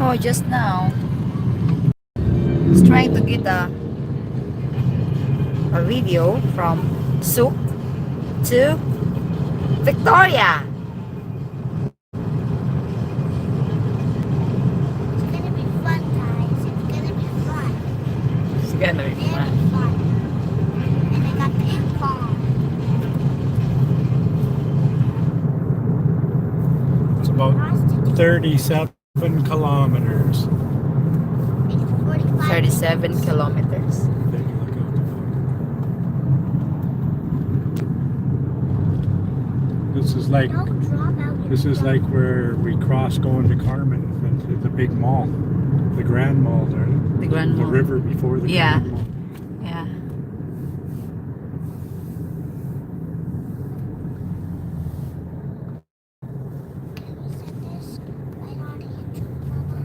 Oh, just now. It's trying to get a video from Sooke to Victoria. It's gonna be fun, guys. It's gonna be fun. It's gonna be Very fun. fun. And I got ping pong. It's about 37 kilometers. It's 45 37 minutes. kilometers. Take a look out the boat. This is like Don't drop out your this is phone. like where we cross going to Carmen into the big mall, the Grand Mall there, The Grand the Mall. river before the Yeah. Grand Mall. Yeah. Can we set this right on YouTube, Mama?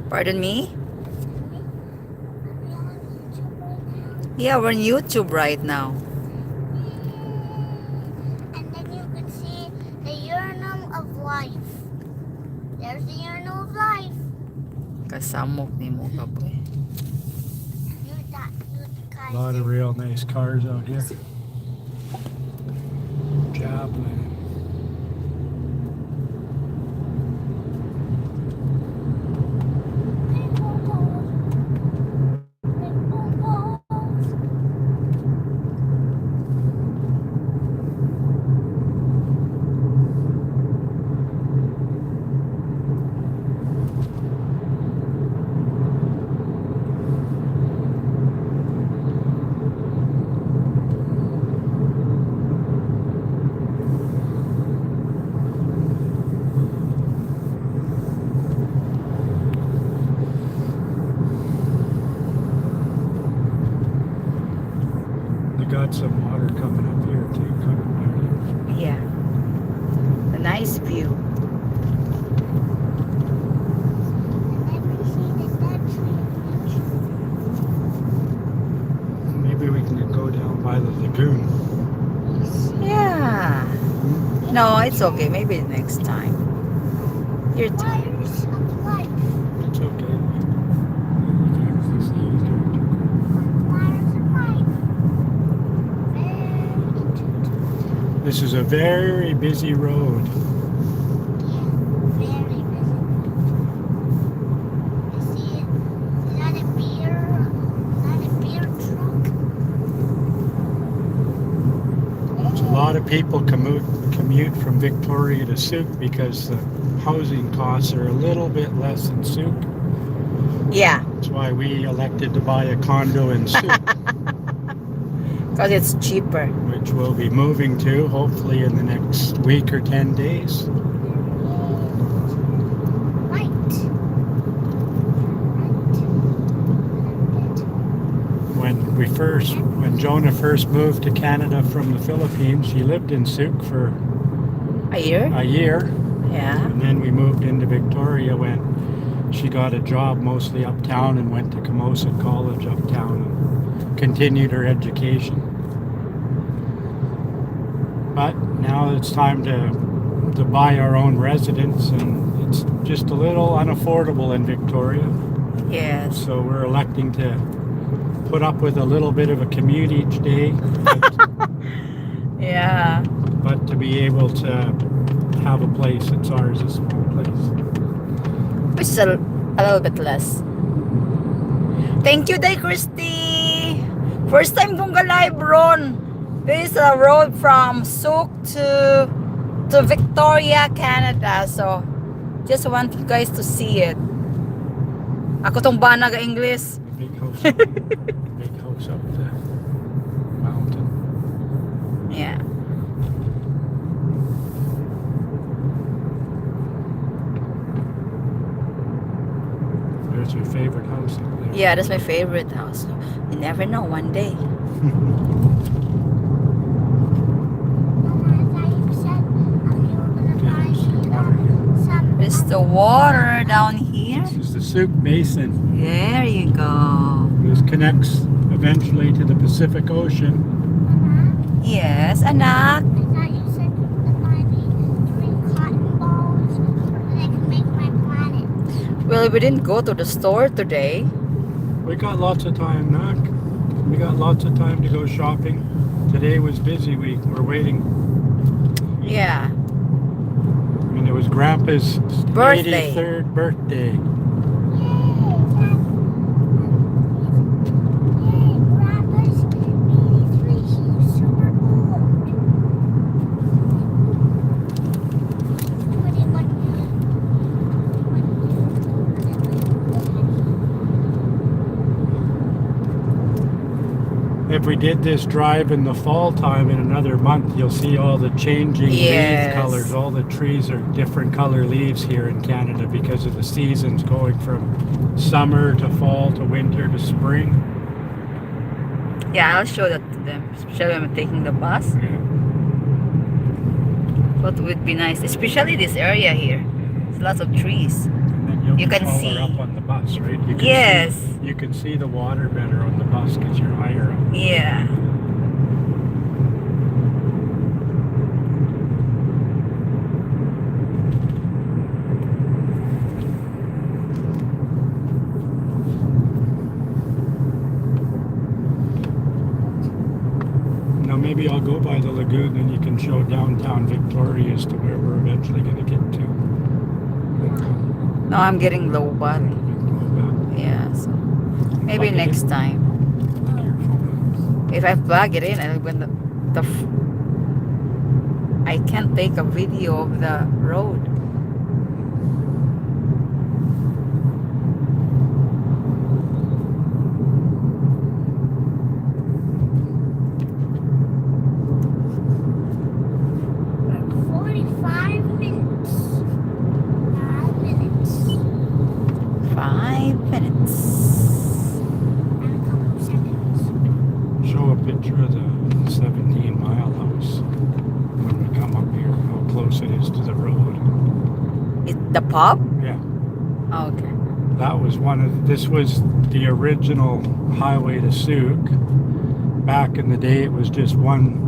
Pardon me? Are we on YouTube right now? Yeah, we're on YouTube right now. And then you can see the urinal of life. There's the urinal of life. Kasamok ni mo kaboy. You guys. A lot of real nice cars out here. Javelin. We got some water coming up here too, coming down. Yeah. A nice view. Maybe we can go down by the lagoon. Yeah. No, it's okay. Maybe next time. Your time. It's okay. You can't see it. This is a very busy road. A lot of people commute from Victoria to Sooke because the housing costs are a little bit less in Sooke. Yeah. That's why we elected to buy a condo in Sooke, Because it's cheaper. which we'll be moving to hopefully in the next week or 10 days. When Jonah first moved to Canada from the Philippines, she lived in Sooke for A year? a year. Yeah. And then we moved into Victoria when she got a job mostly uptown and went to Camosa College uptown and continued her education. But now it's time to buy our own residence, and it's just a little unaffordable in Victoria. Yes. So we're electing to put up with a little bit of a commute each day, Yeah. but to be able to have a place that's ours, a small place. Which is a little bit less. Thank you, Day Christy. First time kong ga-live ron. This is a road from Sooke to Victoria, Canada. So, just want you guys to see it. Ako tong bana ga English. Big house, big house up the mountain. Yeah. There's your favorite house up there. Yeah, that's my favorite house. You never know, one day. There's the water down here. This is the Sooke Basin. There you go. This connects eventually to the Pacific Ocean. Yes, anak. Well, we didn't go to the store today. We got lots of time, Knock. We got lots of time to go shopping. Today was busy week. We're waiting. Yeah. I mean, it was Grandpa's Birthday. 83rd birthday. Yay, Grandpa's 83. He's super old. 21 years. If we did this drive in the fall time in another month, you'll see all the changing Yes. leaf colors. All the trees are different color leaves here in Canada because of the seasons going from summer to fall to winter to spring. Yeah, I'll show that to them. Especially when I'm taking the bus. Yeah. But it would be nice, especially this area here. There's lots of trees. And then you'll You be can taller see. up on the bus, right? You can Yes. See, you can see the water better on the bus because you're higher up. Yeah. Now maybe I'll go by the lagoon and you can show downtown Victoria as to where we're eventually going to get to. No, I'm getting low body. Yeah, so maybe Plug it next in. time. Careful. If I plug it in and when I can't take a video of the road. Minutes. 5 minutes. 5 minutes. And a couple of seconds. Show a picture of the 17-mile house when we come up here, how close it is to the road. The pub? Yeah, Oh, okay. that was this was the original highway to Sooke. Back in the day, it was just one,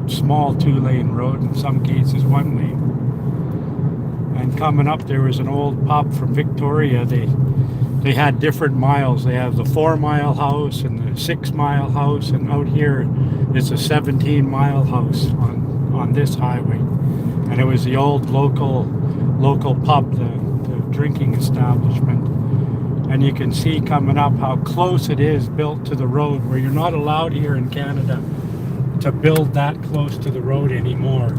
small 2-lane road, in some cases 1 lane. And coming up, there was an old pub from Victoria. They had different miles. They have the 4-mile house and the 6-mile house, and out here it's a 17-mile house on this highway. And it was the old local pub, the drinking establishment. And you can see coming up how close it is built to the road, where you're not allowed here in Canada to build that close to the road anymore.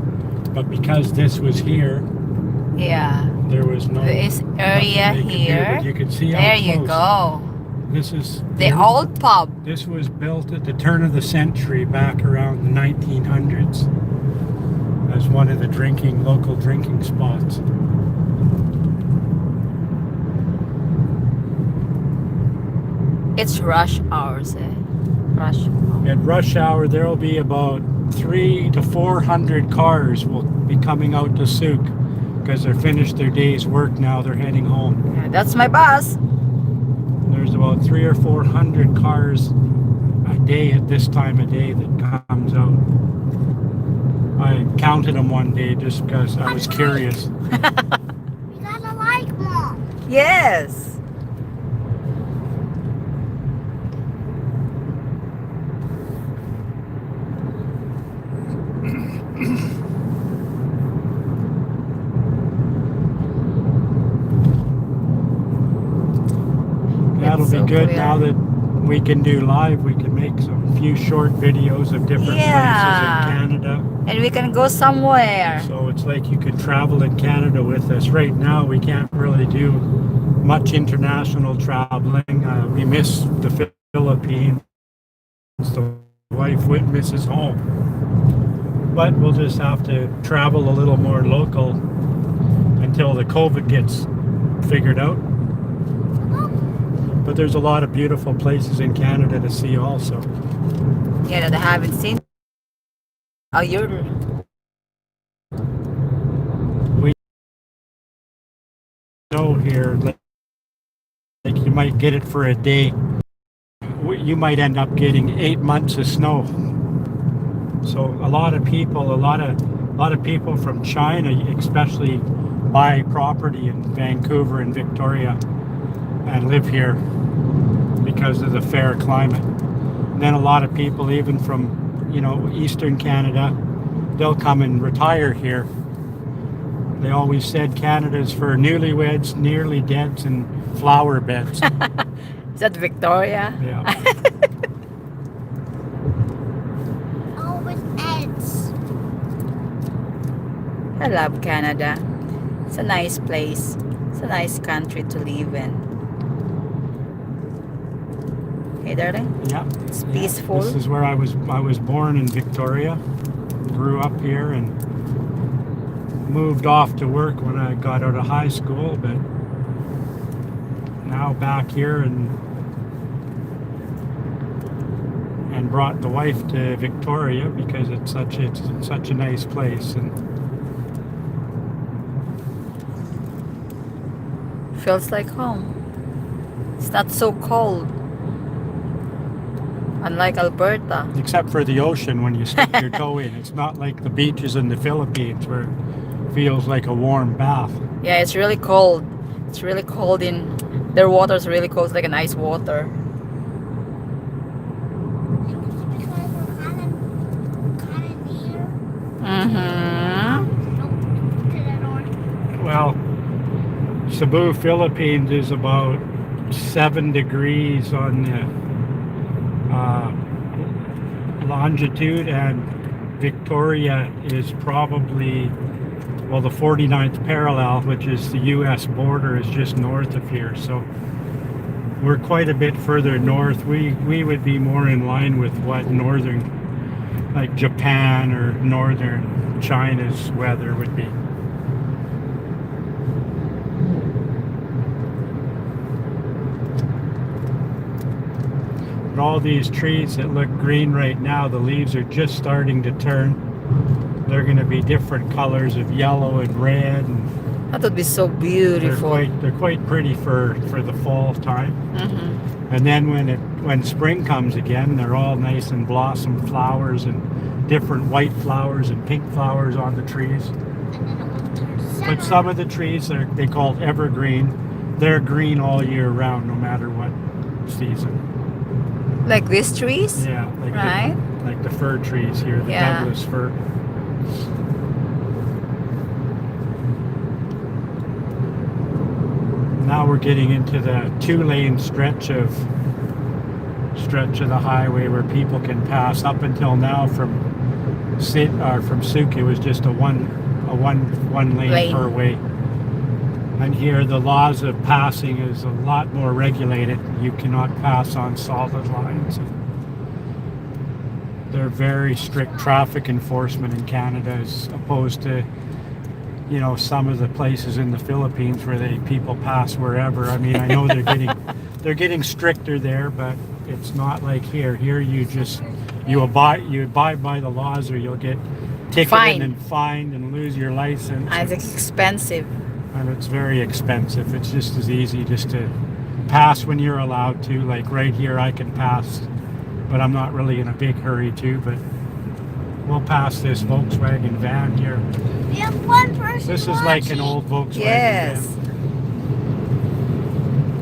But because this was here, Yeah. there was no This area nothing they could do, here. but you can see how There close. you go. This is The old pub. This was built at the turn of the century, back around the 1900s, as one of the local drinking spots. It's rush hours, eh? Rush hour. At rush hour, there will be about 300 to 400 cars will be coming out to Sooke because they're finished their day's work now. They're heading home. Yeah, that's my bus. There's about 300 or 400 cars a day at this time of day that comes out. I counted them one day just because I was curious. We gotta like Mom. Yes. That'll It's be so good clear. now that we can do live. We can make some few short videos of different Yeah. places in Canada. And we can go somewhere. So it's like you could travel in Canada with us. Right now, we can't really do much international traveling. We miss the Philippines. The wife misses home. But we'll just have to travel a little more local until the COVID gets figured out. But there's a lot of beautiful places in Canada to see also. Yeah, that I haven't seen. Oh, you're. We know here, like you might get it for a day. You might end up getting 8 months of snow. So a lot of people from China, especially buy property in Vancouver and Victoria and live here because of the fair climate. And then a lot of people, even from, you know, Eastern Canada, they'll come and retire here. They always said Canada's for newlyweds, nearly deads, and flower beds. Is that Victoria? Yeah. Oh, with eggs. I love Canada. It's a nice place. It's a nice country to live in. Hey, darling. Yeah. It's Yeah. peaceful. This is where I was born in Victoria. Grew up here and moved off to work when I got out of high school, but now back here and brought the wife to Victoria because it's such a nice place. And Feels like home. It's not so cold. Unlike Alberta. except for the ocean when you stick your toe in, it's not like the beaches in the Philippines where it feels like a warm bath. Yeah, it's really cold. It's really cold in their water's really cold, it's like an ice water. Because we're kind of near. Mm-hmm. Nope. To the north. Well, Cebu, Philippines is about 7 degrees on the longitude, and Victoria is probably, well, the 49th parallel, which is the US border, is just north of here. So we're quite a bit further north. We would be more in line with what northern, like Japan or northern China's weather would be. But all these trees that look green right now, the leaves are just starting to turn. They're going to be different colors of yellow and red, and That would be so beautiful. they're quite pretty for the fall time. Mm-hmm. And then when spring comes again, they're all nice and blossom flowers and different white flowers and pink flowers on the trees. And then it will turn summer. But some of the trees they call evergreen. They're green all year round, no matter what season. Like these trees? Yeah, like Right. like the fir trees here, the Yeah. Douglas fir. Now we're getting into the 2-lane stretch of the highway where people can pass. Up until now, from Sooke, it was just a one lane Lane. per way. And here the laws of passing is a lot more regulated. You cannot pass on solid lines. They're very strict traffic enforcement in Canada as opposed to, you know, some of the places in the Philippines where people pass wherever. I mean, I know they're getting stricter there, but it's not like here. Here you abide by the laws, or you'll get ticketed Fine. and fined and lose your license. And it's expensive. And it's very expensive. It's just as easy just to pass when you're allowed to. Like right here, I can pass, but I'm not really in a big hurry to. But we'll pass this Volkswagen van here. We have one person This is like an watching. old Volkswagen Yes. van.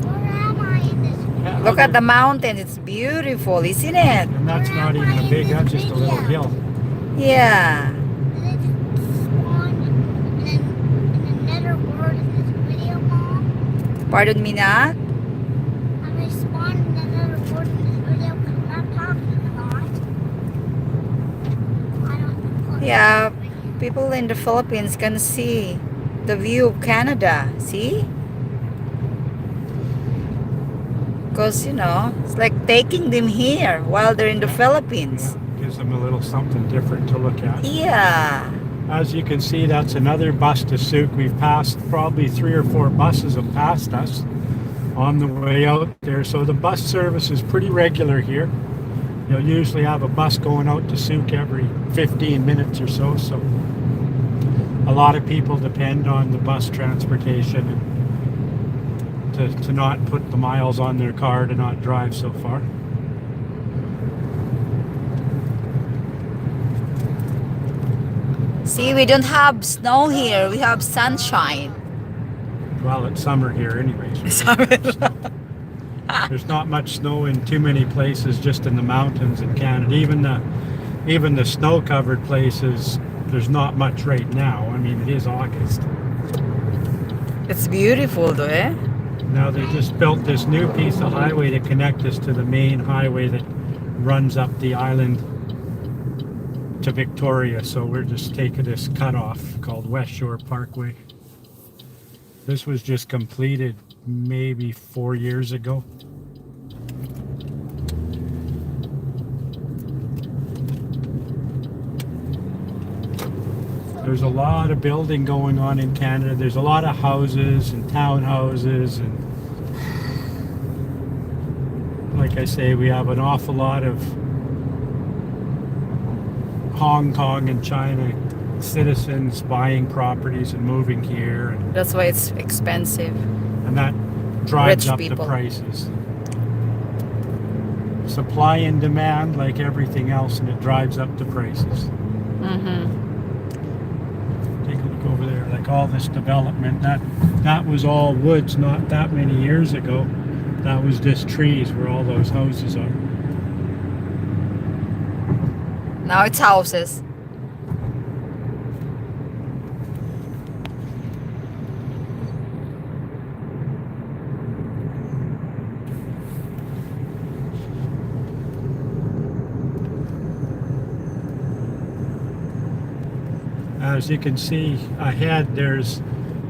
Where am I in this? Yeah, Look at the mountain. It's beautiful, isn't it? And that's not even a big, that's just a little hill. Yeah. And then spawned in another word in this video, Mom. Pardon me not? I'm gonna spawn in another word in this video because I'm talking a lot. I don't know. Yeah. People in the Philippines can see the view of Canada. See? Because, you know, it's like taking them here while they're in the Philippines. Yeah, gives them a little something different to look at. Yeah. As you can see, that's another bus to Sooke. We've passed, probably 3 or 4 buses have passed us on the way out there. So the bus service is pretty regular here. You'll usually have a bus going out to Sooke every 15 minutes or so. So a lot of people depend on the bus transportation and to not put the miles on their car to not drive so far. See, we don't have snow here. We have sunshine. Well, it's summer here anyways. There's not much snow in too many places, just in the mountains in Canada. Even the snow-covered places, there's not much right now. I mean, it is August. It's beautiful though, eh? Now they just built this new piece of highway to connect us to the main highway that runs up the island to Victoria. So we're just taking this cutoff called West Shore Parkway. This was just completed maybe 4 years ago. There's a lot of building going on in Canada. There's a lot of houses and townhouses, and like I say, we have an awful lot of Hong Kong and China citizens buying properties and moving here, and That's why it's expensive. that drives Rich up people. the prices. Supply and demand, like everything else, and it drives up the prices. Take a look over there, like all this development, that was all woods not that many years ago. That was just trees where all those houses are. Now it's houses. As you can see ahead, there's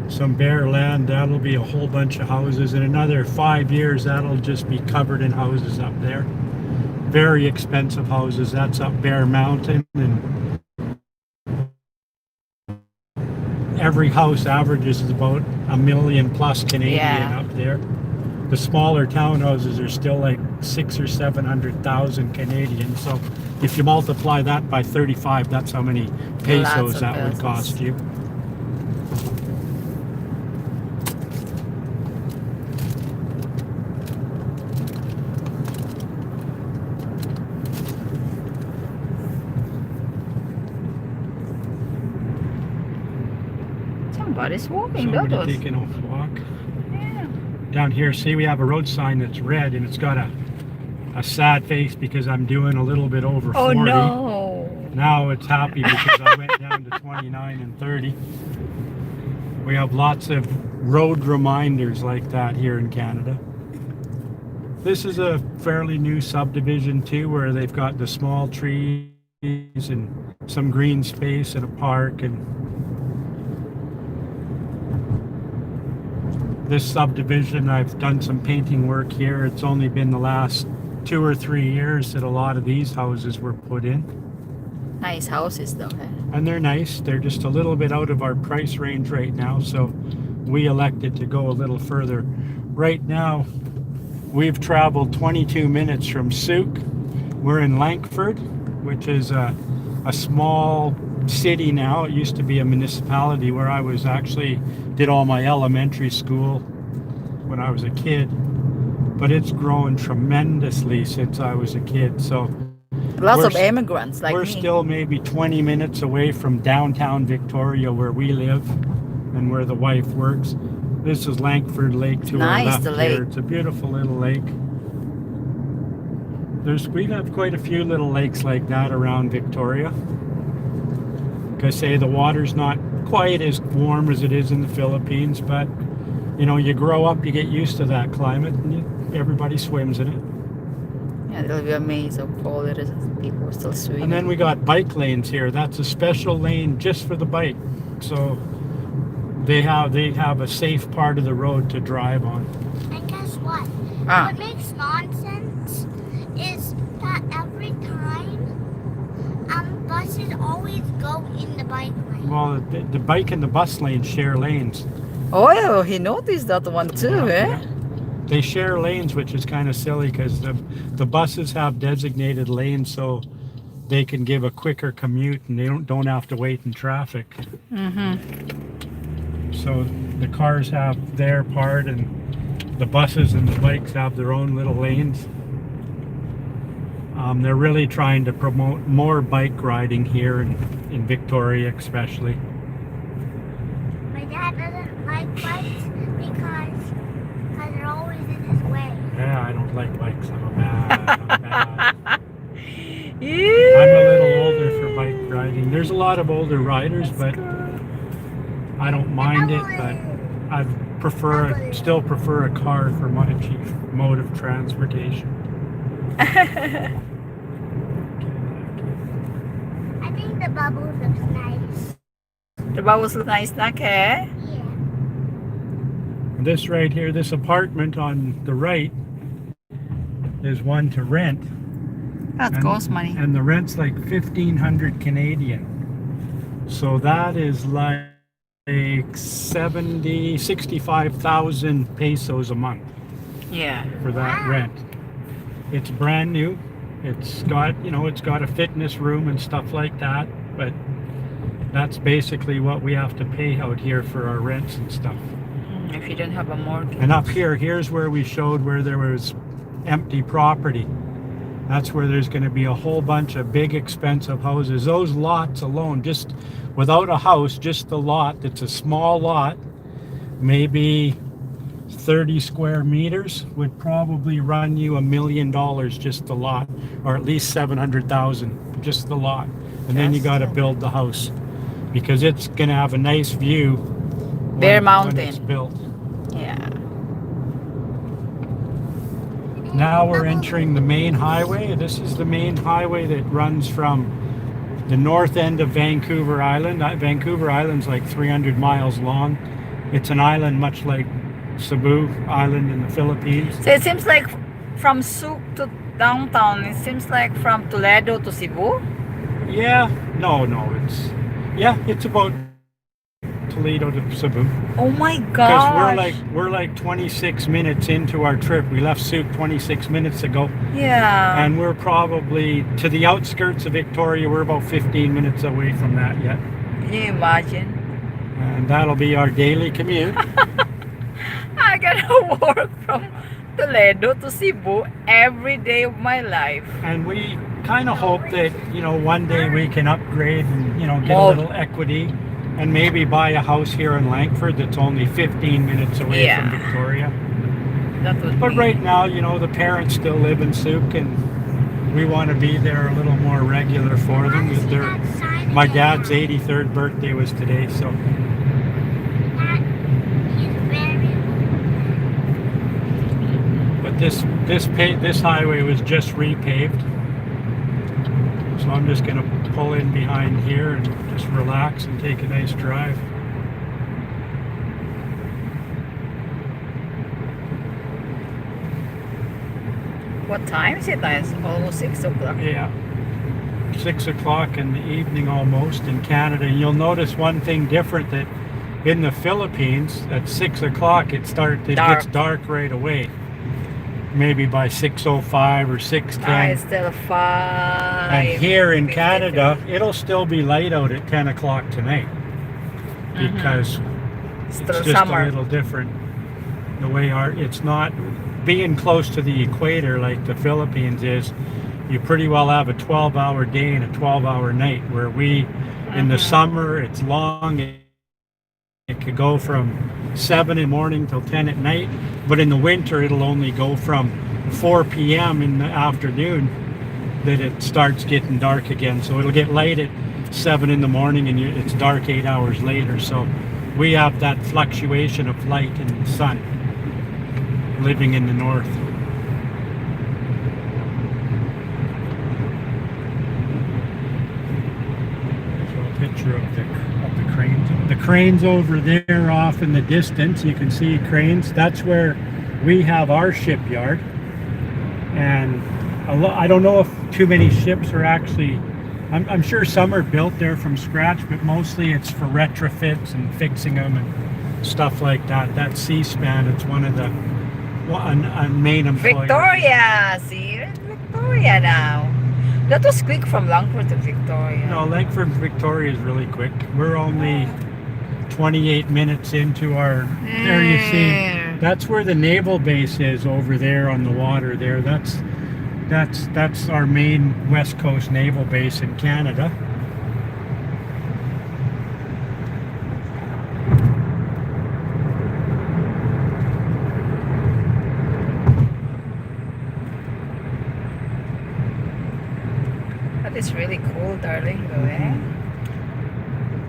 some bare land. That'll be a whole bunch of houses. In another 5 years, that'll just be covered in houses up there. Very expensive houses. That's up Bear Mountain, and every house averages about $1 million plus Canadian Yeah. up there. The smaller townhouses are still like 600,000 or 700,000 Canadian. So if you multiply that by 35, that's how many Lots pesos of that would pesos. cost you. Somebody's walking, Somebody that was. taking a walk. Yeah. Down here, see, we have a road sign that's red, and it's got a sad face because I'm doing a little bit over 40. Oh no. Now it's happy because I went down to 29 and 30. We have lots of road reminders like that here in Canada. This is a fairly new subdivision too, where they've got the small trees and some green space and a park. And this subdivision, I've done some painting work here. It's only been the last 2 or 3 years that a lot of these houses were put in. Nice houses though, eh? And they're nice. They're just a little bit out of our price range right now, so we elected to go a little further. Right now, we've traveled 22 minutes from Sooke. We're in Langford, which is a small city now. It used to be a municipality where I was actually did all my elementary school when I was a kid. But it's grown tremendously since I was a kid. So Lots We're of s- immigrants like we're me. still maybe 20 minutes away from downtown Victoria, where we live and where the wife works. This is Langford Lake to our Nice, left the here. lake. It's a beautiful little lake. We have quite a few little lakes like that around Victoria. Like I say, the water's not quite as warm as it is in the Philippines, but you know, you grow up, you get used to that climate, and everybody swims in it. Yeah, they'll be amazed how cold it is. People are still swimming. And then we got bike lanes here. That's a special lane just for the bike. So they have a safe part of the road to drive on. And guess what? Ah. What makes nonsense is that every time buses always go in the bike lane. Well, the bike and the bus lanes share lanes. Oh, he noticed that one too, eh? Yeah. They share lanes, which is kind of silly because the buses have designated lanes so they can give a quicker commute and they don't have to wait in traffic. So the cars have their part and the buses and the bikes have their own little lanes. They're really trying to promote more bike riding here in Victoria especially. My dad doesn't like bikes because they're always in his way. Yeah, I don't like bikes. I'm bad. I'm a Yeah. little older for bike riding. There's a lot of older riders, but I don't mind it. But I still prefer a car for my chief mode of transportation. I think the bubbles looks nice. The bubbles look nice, okay? Yeah. This right here, this apartment on the right, is one to rent. That costs money. And the rent's like 1,500 Canadian. So that is like 65,000 pesos a month Yeah. for that rent. It's brand new. It's got, it's got a fitness room and stuff like that, but that's basically what we have to pay out here for our rents and stuff. If you don't have a mortgage. And up here's where we showed where there was empty property. That's where there's going to be a whole bunch of big expensive houses. Those lots alone, just without a house, just the lot, that's a small lot, maybe 30 square meters, would probably run you $1 million just the lot, or at least 700,000 just the lot. And then you got to build the house because it's going to have a nice view Bear when it's Mountain. built. Yeah. Now we're entering the main highway. This is the main highway that runs from the north end of Vancouver Island. Vancouver Island's like 300 miles long. It's an island much like Cebu Island in the Philippines. So it seems like from Sooke to downtown, it seems like from Toledo to Cebu. Yeah, no, it's about Toledo to Cebu. Oh my Because gosh. we're like 26 minutes into our trip. We left Sooke 26 minutes ago. Yeah. And we're probably to the outskirts of Victoria. We're about 15 minutes away from that yet. Can you imagine? And that'll be our daily commute. I gotta work from Toledo to Cebu every day of my life. And we kind of hope that, one day we can upgrade and, get a More. little equity and maybe buy a house here in Langford that's only 15 minutes away from Victoria. That would But be. right now, the parents still live in Sooke and we want to be there a little more regular for them. My dad's 83rd birthday was today, so. But this highway was just repaved. So I'm just going to pull in behind here and just relax and take a nice drive. What time is it? It's almost 6 o'clock. Yeah. 6 o'clock in the evening almost in Canada. And you'll notice one thing different, that in the Philippines at 6 o'clock it gets dark right away. Maybe by 6:05 or 6:10. It's still 5. And here in Canada, it'll still be light out at 10 o'clock tonight because It's it's still just summer. a little different. The way it's not being close to the equator like the Philippines is. You pretty well have a 12-hour day and a 12-hour night. Where we, in the summer, it's long. It could go from 7 in the morning till 10 at night, but in the winter it'll only go from 4 p.m. in the afternoon that it starts getting dark again. So it'll get light at 7 in the morning and it's dark 8 hours later. So we have that fluctuation of light and sun living in the north. Picture of the cranes. The cranes over there off in the distance, you can see cranes. That's where we have our shipyard. And I don't know if too many ships are actually, I'm sure some are built there from scratch, but mostly it's for retrofits and fixing them and stuff like that. That Seaspan, it's one of the main employers. Victoria! See? It's Victoria now. That was quick from Langford to Victoria. No, Langford, Victoria is really quick. We're only 28 minutes into our. There you see. That's where the naval base is over there on the water. There. That's our main West Coast naval base in Canada. really cool, darling. Go ahead.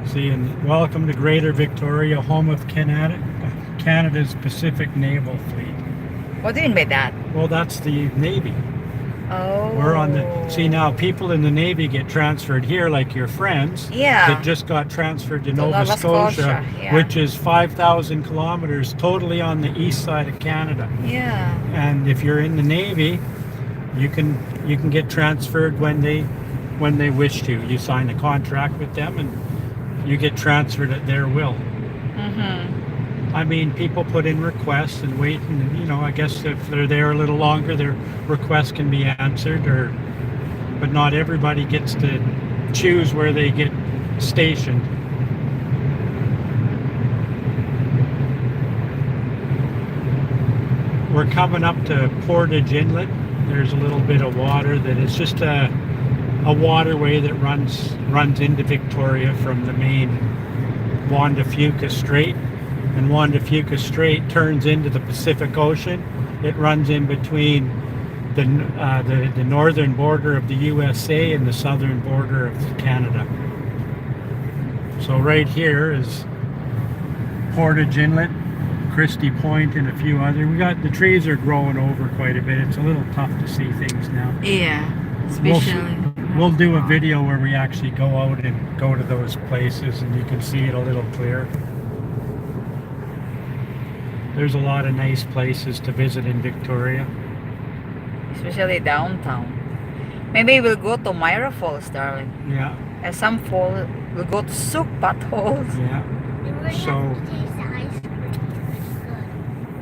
See, and welcome to Greater Victoria, home of Canada's Pacific Naval Fleet. What do you mean by that? Well, that's the Navy. Oh. We're on the... See, now people in the Navy get transferred here, like your friends. Yeah. That just got transferred to Nova Nova Scotia, yeah. which is 5,000 kilometers totally on the east side of Canada. Yeah. And if you're in the Navy, you can get transferred when they wish to. You sign a contract with them and you get transferred at their will. I mean, people put in requests and wait, and I guess if they're there a little longer, their request can be answered, but not everybody gets to choose where they get stationed. We're coming up to Portage Inlet. There's a little bit of water that is just a waterway that runs into Victoria from the main Juan de Fuca Strait. And Juan de Fuca Strait turns into the Pacific Ocean. It runs in between the northern border of the USA and the southern border of Canada. So right here is Portage Inlet, Christie Point, and a few other. The trees are growing over quite a bit. It's a little tough to see things now. Yeah. Especially. We'll do a video where we actually go out and go to those places, and you can see it a little clearer. There's a lot of nice places to visit in Victoria. Especially downtown. Maybe we'll go to Myra Falls, darling. Yeah. And some fall, we'll go to Sooke potholes. Yeah. And we're So gonna have to taste the ice cream.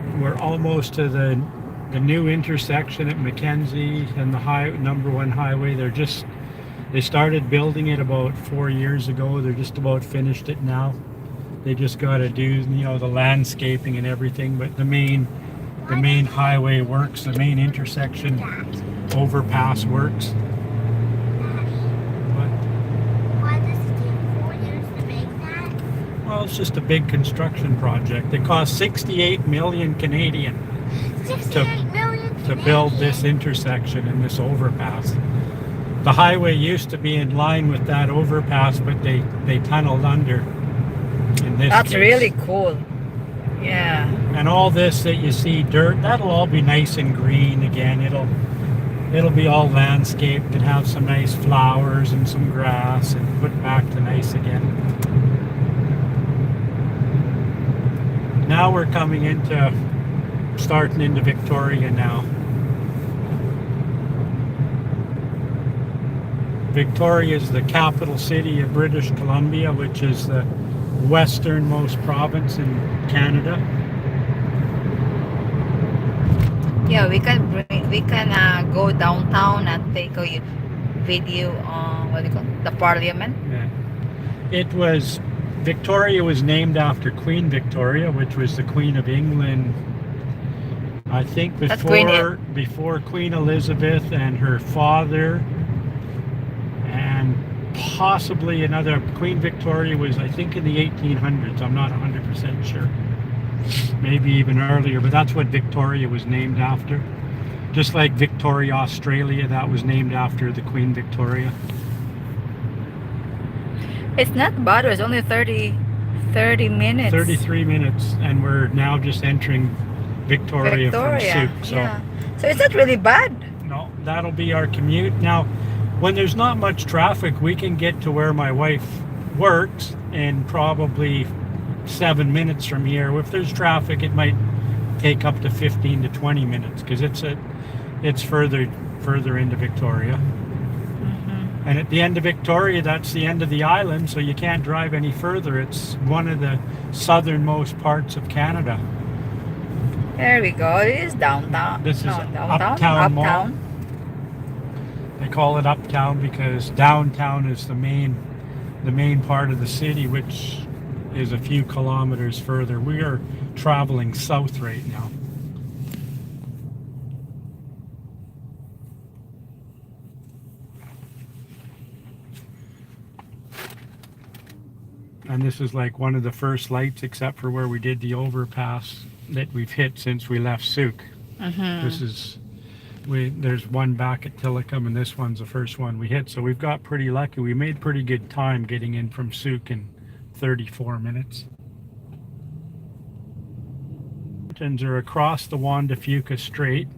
It's we're almost to the new intersection at Mackenzie and the #1 highway. They started building it about 4 years ago. They're just about finished it now. They just got to do, the landscaping and everything, but the main highway works, the main intersection overpass works. But, Why does it take 4 years to make that? well, it's just a big construction project. It cost 68 million Canadian 68 million to build this intersection and this overpass. The highway used to be in line with that overpass, but they tunneled under. In this That's case. really cool. Yeah. And all this that you see dirt, that'll all be nice and green again. It'll be all landscaped and have some nice flowers and some grass and put back to nice again. Now we're starting into Victoria now. Victoria is the capital city of British Columbia, which is the westernmost province in Canada. Yeah, we can go downtown and take a video on what do you call it? The Parliament. Yeah. Victoria was named after Queen Victoria, which was the Queen of England. I think before Queen Elizabeth and her father, and possibly another. Queen Victoria was, I think, in the 1800s. I'm not 100% sure. Maybe even earlier, but that's what Victoria was named after. Just like Victoria, Australia, that was named after the Queen Victoria. It's not bad. It's only 30 minutes. 33 minutes, and we're now just entering Victoria from Sooke. So, yeah. So it's not really bad. No, that'll be our commute. Now, when there's not much traffic, we can get to where my wife works in probably 7 minutes from here. If there's traffic, it might take up to 15 to 20 minutes because it's further into Victoria. And at the end of Victoria, that's the end of the island, so you can't drive any further. It's one of the southernmost parts of Canada. There we go. It is downtown. This is downtown. Uptown Mall. They call it Uptown because downtown is the main part of the city, which is a few kilometers further. We are traveling south right now. And this is like one of the first lights, except for where we did the overpass, that we've hit since we left Sooke. There's one back at Tillicum, and this one's the first one we hit. So we've got pretty lucky. We made pretty good time getting in from Sooke in 34 minutes. Mountains are across the Juan de Fuca Strait,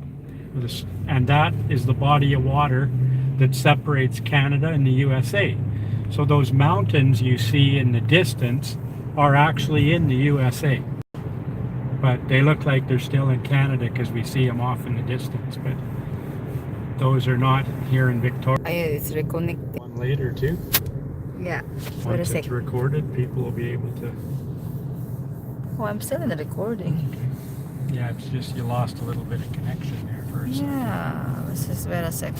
and that is the body of water that separates Canada and the USA. So those mountains you see in the distance are actually in the USA. But they look like they're still in Canada because we see them off in the distance. But those are not here in Victoria. It's reconnected. One later too. Yeah. Wait a Once sec. it's recorded, people will be able to. Oh, I'm still in the recording. Yeah, it's just you lost a little bit of connection there for a second. Yeah. Let's just wait a sec.